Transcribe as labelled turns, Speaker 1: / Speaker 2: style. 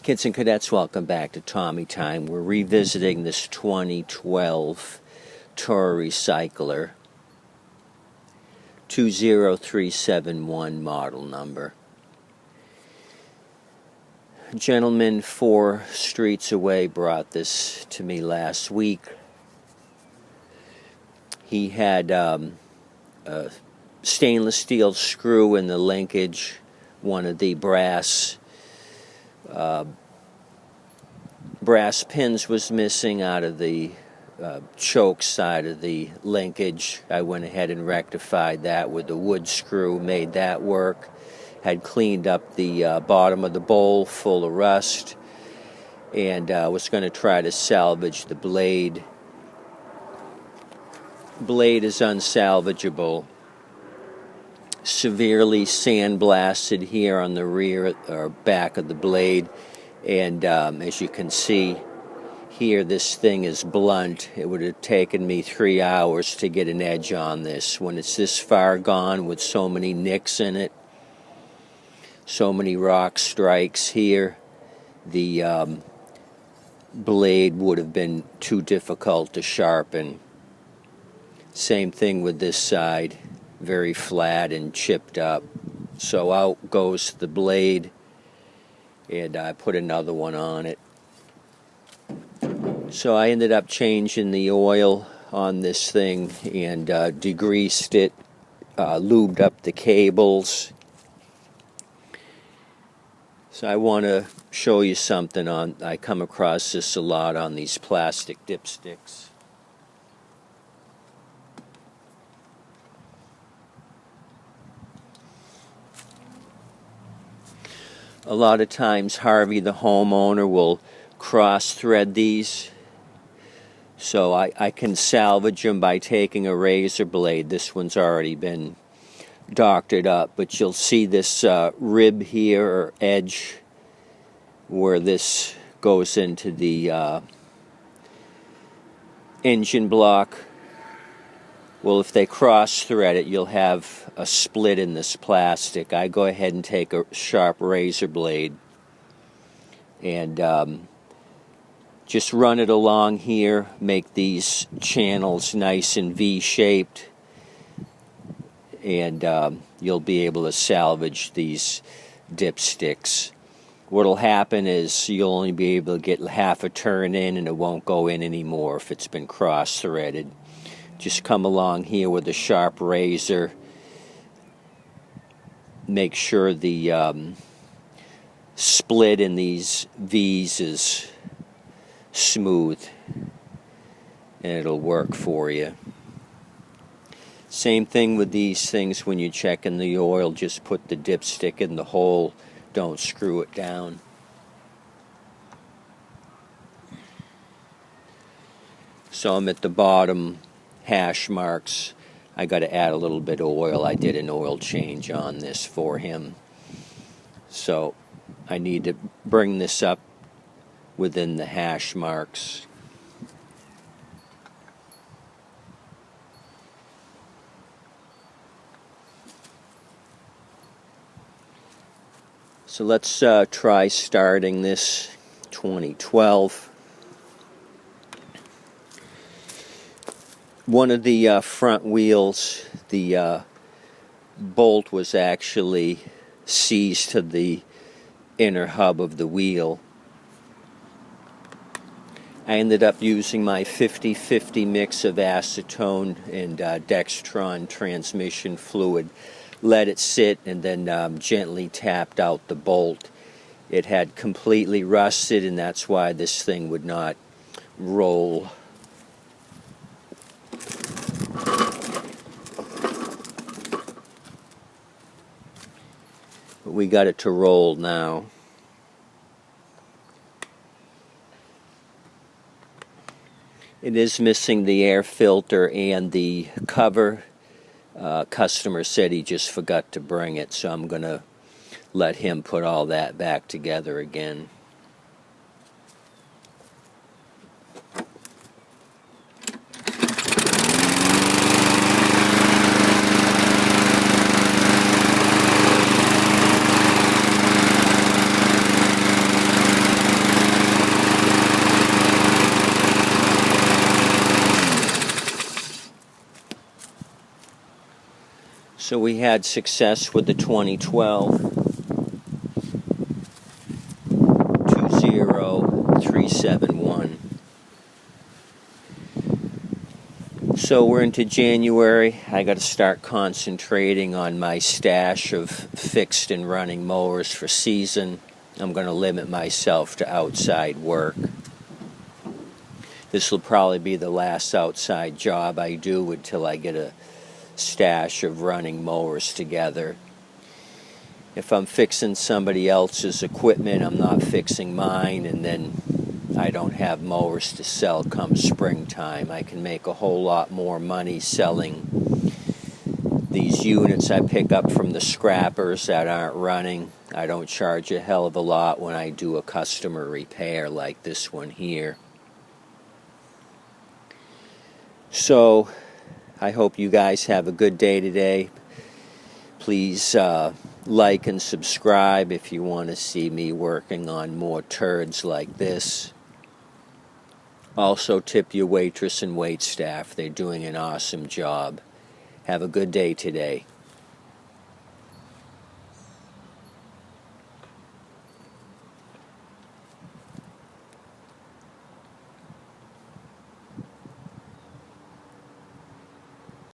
Speaker 1: Kids and cadets, welcome back to Tommy Time. We're revisiting this 2012 Toro Recycler 20371 model number. A gentleman 4 streets away brought this to me last week. He had a stainless steel screw in the linkage. One of the brass pins was missing out of the choke side of the linkage. I went ahead and rectified that with the wood screw, made that work. Had cleaned up the bottom of the bowl full of rust, and was going to try to salvage the blade. Blade is unsalvageable. Severely sandblasted here on the rear or back of the blade, and as you can see here, this thing is blunt. It would have taken me 3 hours to get an edge on this. When it's this far gone with so many nicks in it, so many rock strikes here, the blade would have been too difficult to sharpen. Same thing with this side, very flat and chipped up. So out goes the blade, and I put another one on it. So I ended up changing the oil on this thing and degreased it, lubed up the cables. So I want to show you something I come across this a lot on these plastic dipsticks. A lot of times Harvey, the homeowner, will cross-thread these. So I can salvage them by taking a razor blade. This one's already been doctored up, but you'll see this rib here, or edge, where this goes into the engine block. Well, if they cross-thread it, you'll have a split in this plastic. I go ahead and take a sharp razor blade and just run it along here, make these channels nice and V-shaped, and you'll be able to salvage these dipsticks. What'll happen is you'll only be able to get half a turn in, and it won't go in anymore if it's been cross-threaded. Just come along here with a sharp razor. Make sure the split in these V's is smooth, and it'll work for you. Same thing with these things. When you're checking the oil, just put the dipstick in the hole. Don't screw it down. So I'm at the bottom hash marks. I got to add a little bit of oil. I did an oil change on this for him. So I need to bring this up within the hash marks. So let's try starting this 2012. One of the front wheels, the bolt was actually seized to the inner hub of the wheel. I ended up using my 50-50 mix of acetone and Dextron transmission fluid. Let it sit, and then gently tapped out the bolt. It had completely rusted, and that's why this thing would not roll. But we got it to roll now. It is missing the air filter and the cover. Customer said he just forgot to bring it, so I'm going to let him put all that back together again. So we had success with the 2012 20371. So we're into January. I got to start concentrating on my stash of fixed and running mowers for season. I'm going to limit myself to outside work. This will probably be the last outside job I do until I get a stash of running mowers together. If I'm fixing somebody else's equipment, I'm not fixing mine, and then I don't have mowers to sell come springtime. I can make a whole lot more money selling these units I pick up from the scrappers that aren't running. I don't charge a hell of a lot when I do a customer repair like this one here. So I hope you guys have a good day today. Please like and subscribe if you want to see me working on more turds like this. Also tip your waitress and waitstaff. They're doing an awesome job. Have a good day today.